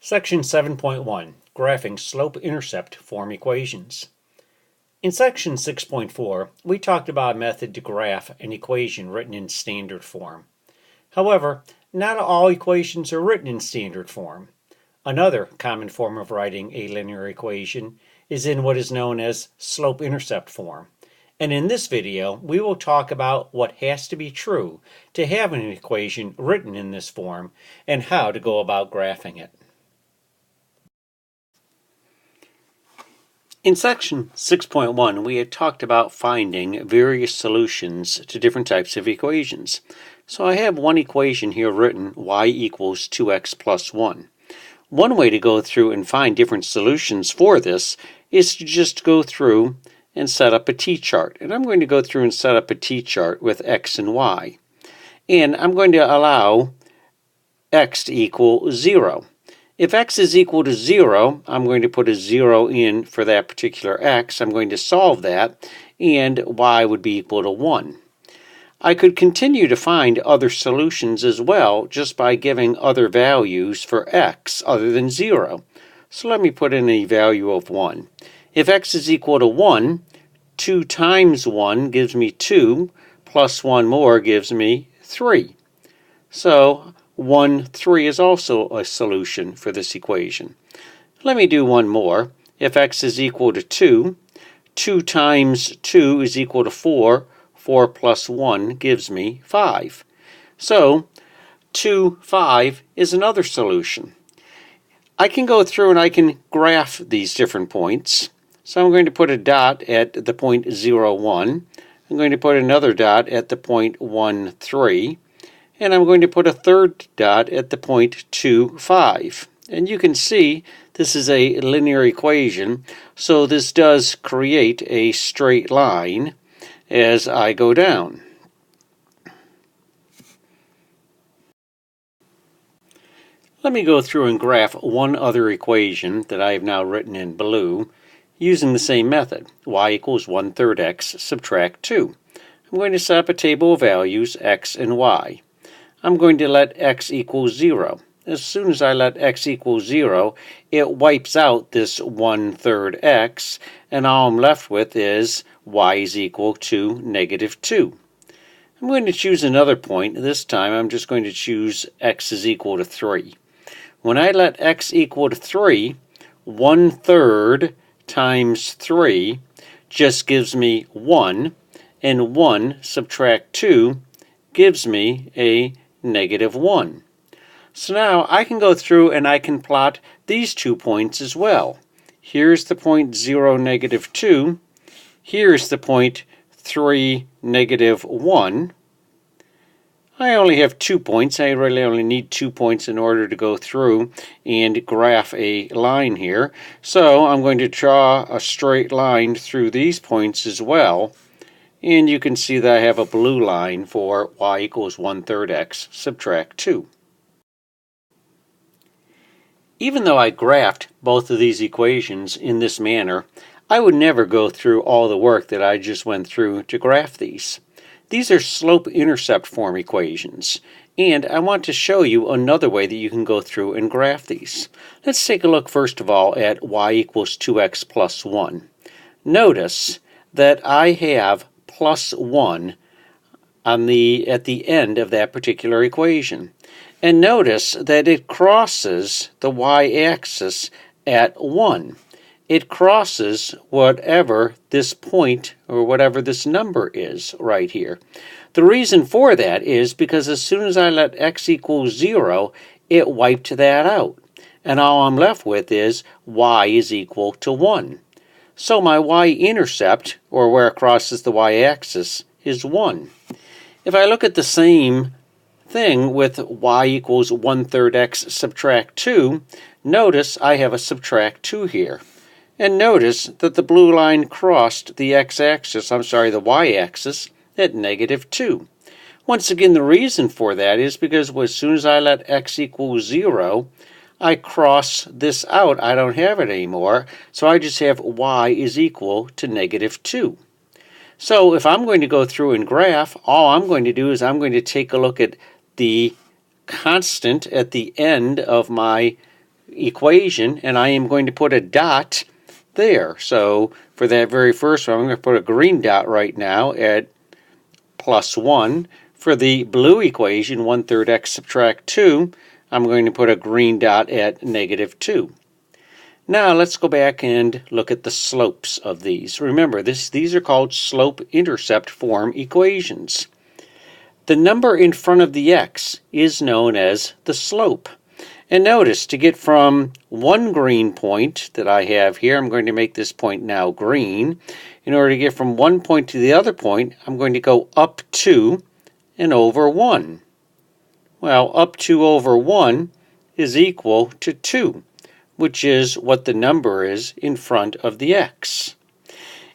Section 7.1, Graphing Slope-Intercept Form Equations. In Section 6.4, we talked about a method to graph an equation written in standard form. However, not all equations are written in standard form. Another common form of writing a linear equation is in what is known as slope-intercept form. And in this video, we will talk about what has to be true to have an equation written in this form and how to go about graphing it. In section 6.1, we had talked about finding various solutions to different types of equations. So I have one equation here written, y equals 2x plus 1. One way to go through and find different solutions for this is to just go through and set up a t-chart. And I'm going to go through and set up a t-chart with x and y. And I'm going to allow x to equal 0. If x is equal to 0, I'm going to put a 0 in for that particular x. I'm going to solve that, and y would be equal to 1. I could continue to find other solutions as well just by giving other values for x other than 0. So let me put in a value of 1. If x is equal to 1, 2 times 1 gives me 2, plus 1 more gives me 3. So 1, 3 is also a solution for this equation. Let me do one more. If x is equal to 2, 2 times 2 is equal to 4. 4 plus 1 gives me 5. So 2, 5 is another solution. I can go through and I can graph these different points. So I'm going to put a dot at the point 0, 1. I'm going to put another dot at the point 1, 3. And I'm going to put a third dot at the point 2, 5. And you can see this is a linear equation, so this does create a straight line as I go down. Let me go through and graph one other equation that I have now written in blue using the same method. Y equals 1/3 x subtract 2. I'm going to set up a table of values x and y. I'm going to let x equal 0. As soon as I let x equal 0, it wipes out this 1/3 x, and all I'm left with is y is equal to -2. I'm going to choose another point. This time I'm just going to choose x is equal to 3. When I let x equal to 3, 1/3 times 3 just gives me 1, and 1 subtract 2 gives me a -1. So now I can go through and I can plot these 2 points as well. Here's the point 0, -2. Here's the point 3, -1. I only have 2 points. I really only need 2 points in order to go through and graph a line here. So I'm going to draw a straight line through these points as well. And you can see that I have a blue line for y equals 1/3 x subtract 2. Even though I graphed both of these equations in this manner, I would never go through all the work that I just went through to graph these. These are slope-intercept form equations, and I want to show you another way that you can go through and graph these. Let's take a look first of all at y equals 2x plus 1. Notice that I have plus 1 at the end of that particular equation. And notice that it crosses the y-axis at 1. It crosses whatever this point or whatever this number is right here. The reason for that is because as soon as I let x equal 0, it wiped that out. And all I'm left with is y is equal to 1. So my y-intercept, or where it crosses the y-axis, is 1. If I look at the same thing with y equals 1/3 x subtract 2, notice I have a subtract 2 here. And notice that the blue line crossed the the y-axis at -2. Once again, the reason for that is because as soon as I let x equal 0, I cross this out. I don't have it anymore, so I just have y is equal to -2. So if I'm going to go through and graph, all I'm going to do is I'm going to take a look at the constant at the end of my equation, and I am going to put a dot there. So for that very first one, I'm going to put a green dot right now at +1. For the blue equation, 1/3 x subtract 2, I'm going to put a green dot at -2. Now let's go back and look at the slopes of these. Remember, these are called slope-intercept form equations. The number in front of the x is known as the slope. And notice, to get from one green point that I have here, I'm going to make this point now green. In order to get from one point to the other point, I'm going to go up 2 and over 1. Well, up 2 over 1 is equal to 2, which is what the number is in front of the x.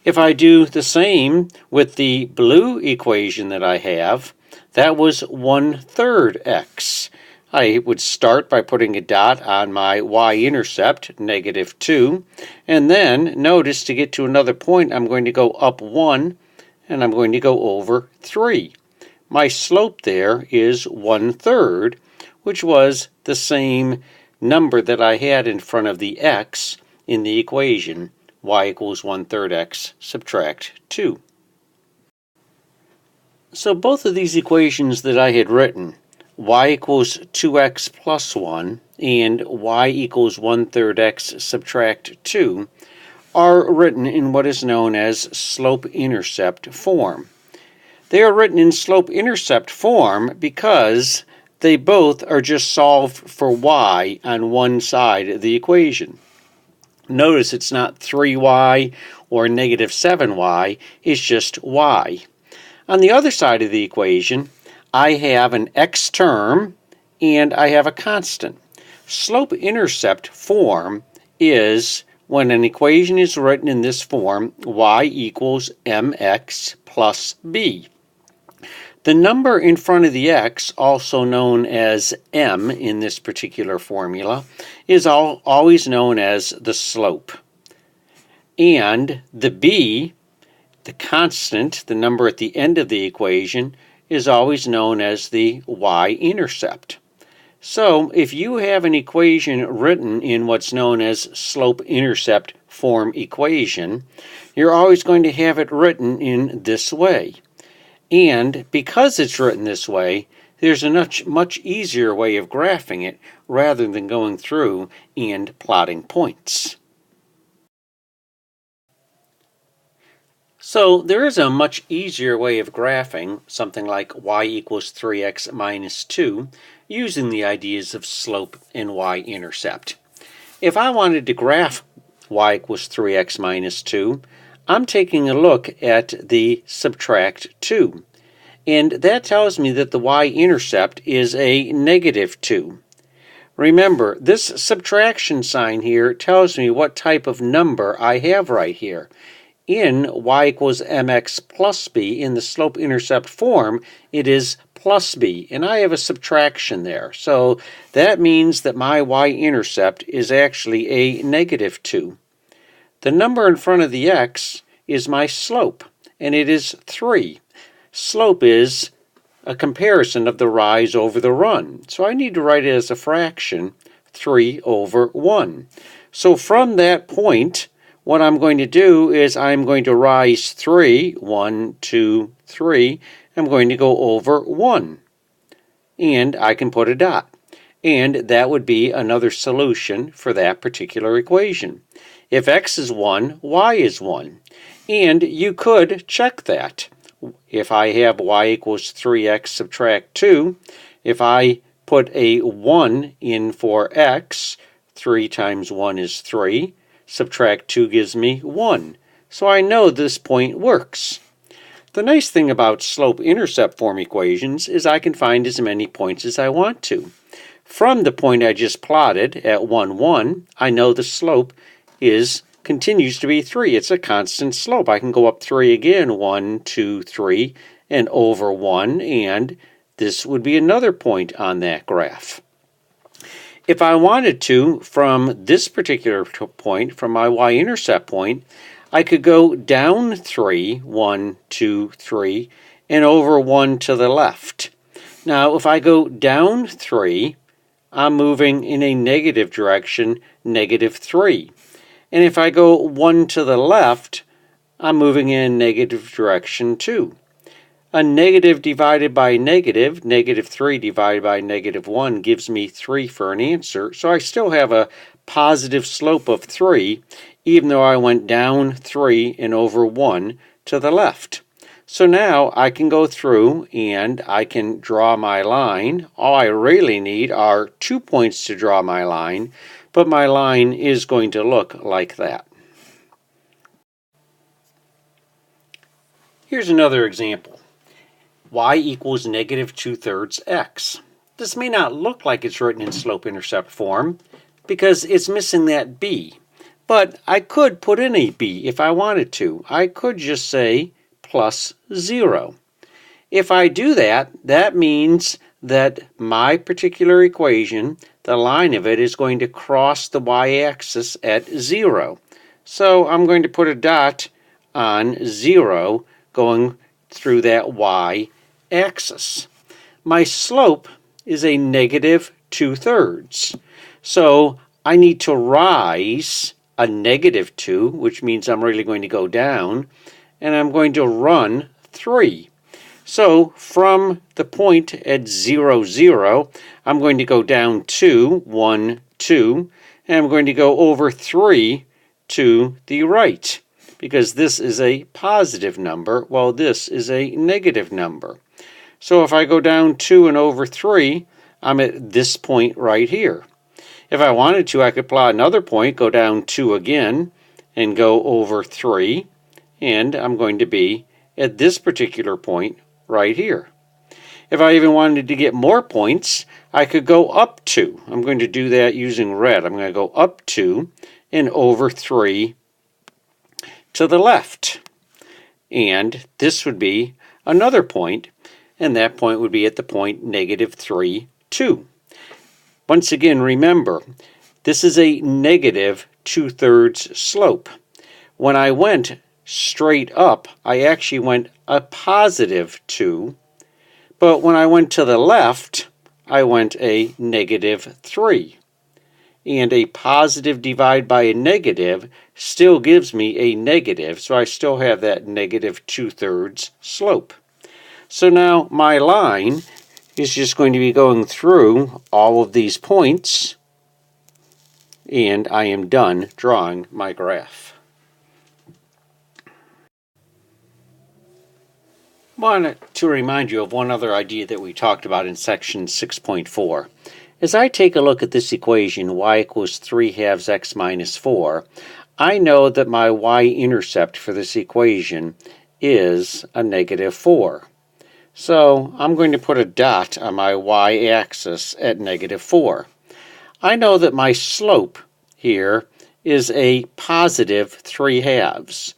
If I do the same with the blue equation that I have, that was 1/3 x. I would start by putting a dot on my y-intercept, -2, and then notice, to get to another point, I'm going to go up 1 and I'm going to go over 3. My slope there is 1/3, which was the same number that I had in front of the x in the equation, y equals 1/3 x subtract 2. So both of these equations that I had written, y equals 2x plus 1 and y equals 1/3 x subtract 2, are written in what is known as slope-intercept form. They are written in slope-intercept form because they both are just solved for y on one side of the equation. Notice it's not 3y or -7y, it's just y. On the other side of the equation, I have an x term and I have a constant. Slope-intercept form is when an equation is written in this form, y equals mx plus b. The number in front of the x, also known as m in this particular formula, is always known as the slope. And the b, the constant, the number at the end of the equation, is always known as the y-intercept. So if you have an equation written in what's known as slope-intercept form equation, you're always going to have it written in this way. And because it's written this way, there's a much easier way of graphing it rather than going through and plotting points. So there is a much easier way of graphing something like y equals 3x minus 2 using the ideas of slope and y-intercept. If I wanted to graph y equals 3x minus 2, I'm taking a look at the subtract 2. And that tells me that the y-intercept is a -2. Remember, this subtraction sign here tells me what type of number I have right here. In y equals mx plus b, in the slope-intercept form, it is plus b, and I have a subtraction there. So that means that my y-intercept is actually a -2. The number in front of the x is my slope, and it is 3. Slope is a comparison of the rise over the run. So I need to write it as a fraction, 3 over 1. So from that point, what I'm going to do is I'm going to rise 3, 1, 2, 3. I'm going to go over 1. And I can put a dot. And that would be another solution for that particular equation. If x is 1, y is 1. And you could check that. If I have y equals 3x subtract 2, if I put a 1 in for x, 3 times 1 is 3, subtract 2 gives me 1. So I know this point works. The nice thing about slope-intercept form equations is I can find as many points as I want to. From the point I just plotted at 1, 1, I know the slope continues to be 3. It's a constant slope. I can go up 3 again, 1, 2, 3, and over 1, and this would be another point on that graph. If I wanted to, from this particular point, from my y-intercept point, I could go down 3, 1, 2, 3, and over 1 to the left. Now, if I go down 3, I'm moving in a negative direction, -3. And if I go 1 to the left, I'm moving in a negative direction too. A negative divided by negative, -3 divided by -1, gives me 3 for an answer. So I still have a positive slope of 3, even though I went down 3 and over 1 to the left. So now I can go through and I can draw my line. All I really need are 2 points to draw my line, but my line is going to look like that. Here's another example. Y equals -2/3 x. This may not look like it's written in slope-intercept form because it's missing that b. But I could put in a b if I wanted to. I could just say plus 0. If I do that, that means that my particular equation, the line of it, is going to cross the y-axis at 0. So I'm going to put a dot on 0 going through that y-axis. My slope is a -2/3. So I need to rise a -2, which means I'm really going to go down, and I'm going to run 3. So from the point at 0, 0, I'm going to go down 2, 1, 2, and I'm going to go over 3 to the right, because this is a positive number, while this is a negative number. So if I go down 2 and over 3, I'm at this point right here. If I wanted to, I could plot another point, go down 2 again, and go over 3, and I'm going to be at this particular point right here. If I even wanted to get more points, I could go up 2. I'm going to do that using red. I'm going to go up 2 and over 3 to the left. And this would be another point, and that point would be at the point -3, 2. Once again, remember, this is a -2/3 slope. When I went straight up, I actually went a +2, but when I went to the left, I went a -3. And a positive divided by a negative still gives me a negative, so I still have that -2/3 slope. So now my line is just going to be going through all of these points, and I am done drawing my graph. I wanted to remind you of one other idea that we talked about in section 6.4. As I take a look at this equation, y equals 3/2 x minus 4, I know that my y-intercept for this equation is a -4. So I'm going to put a dot on my y-axis at -4. I know that my slope here is a positive 3/2.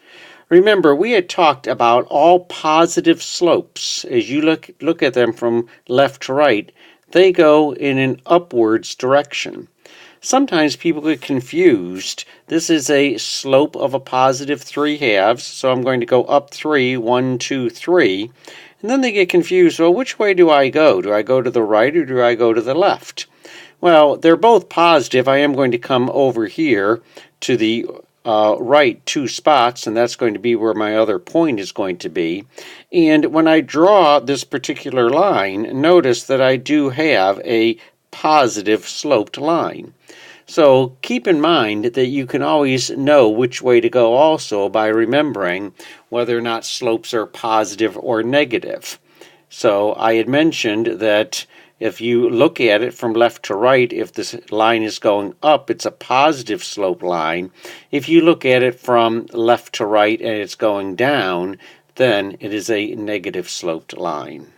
Remember, we had talked about all positive slopes. As you look at them from left to right, they go in an upwards direction. Sometimes people get confused. This is a slope of a positive 3/2, so I'm going to go up 3, 1, 2, 3. And then they get confused, well, which way do I go? Do I go to the right or do I go to the left? Well, they're both positive. I am going to come over here to the right 2 spots, and that's going to be where my other point is going to be. And when I draw this particular line, notice that I do have a positive sloped line. So keep in mind that you can always know which way to go also by remembering whether or not slopes are positive or negative. So I had mentioned that if you look at it from left to right, if this line is going up, it's a positive slope line. If you look at it from left to right and it's going down, then it is a negative sloped line.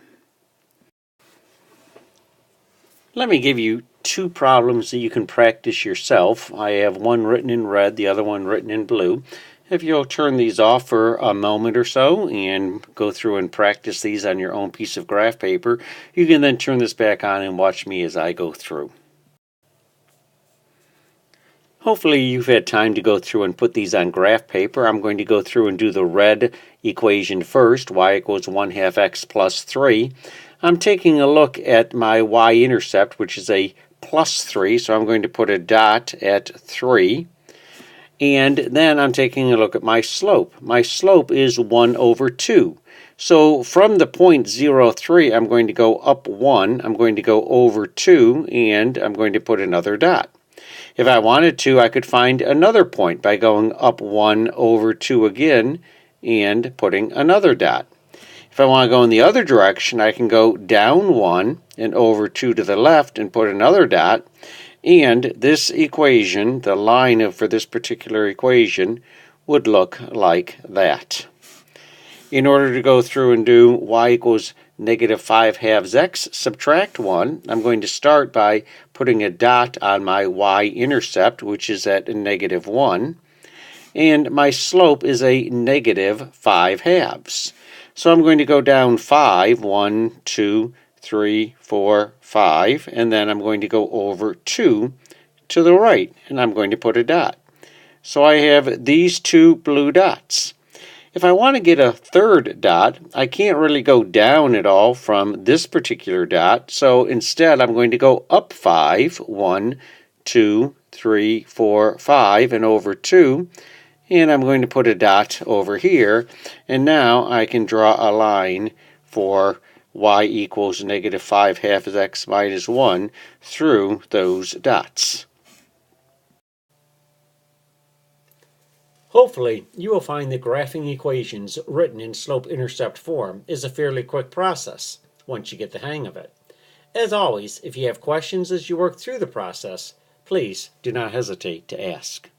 Let me give you 2 problems that you can practice yourself. I have one written in red, the other one written in blue. If you'll turn these off for a moment or so and go through and practice these on your own piece of graph paper, you can then turn this back on and watch me as I go through. Hopefully you've had time to go through and put these on graph paper. I'm going to go through and do the red equation first, y equals 1/2 x plus 3. I'm taking a look at my y-intercept, which is a plus 3, so I'm going to put a dot at 3. And then I'm taking a look at my slope. My slope is 1 over 2. So from the point 0, 3, I'm going to go up 1, I'm going to go over 2, and I'm going to put another dot. If I wanted to, I could find another point by going up 1 over 2 again and putting another dot. If I want to go in the other direction, I can go down 1 and over 2 to the left and put another dot. And this equation, the line for this particular equation, would look like that. In order to go through and do y equals negative 5 halves x, subtract 1, I'm going to start by putting a dot on my y-intercept, which is at negative 1. And my slope is a negative 5 halves. So I'm going to go down 5, 1, 2, 3, 4, 5, and then I'm going to go over 2 to the right, and I'm going to put a dot. So I have these two blue dots. If I want to get a third dot, I can't really go down at all from this particular dot, so instead I'm going to go up 5, 1, 2, 3, 4, 5, and over 2, and I'm going to put a dot over here, and now I can draw a line for y equals negative 5 halves x minus 1 through those dots. Hopefully, you will find that graphing equations written in slope-intercept form is a fairly quick process once you get the hang of it. As always, if you have questions as you work through the process, please do not hesitate to ask.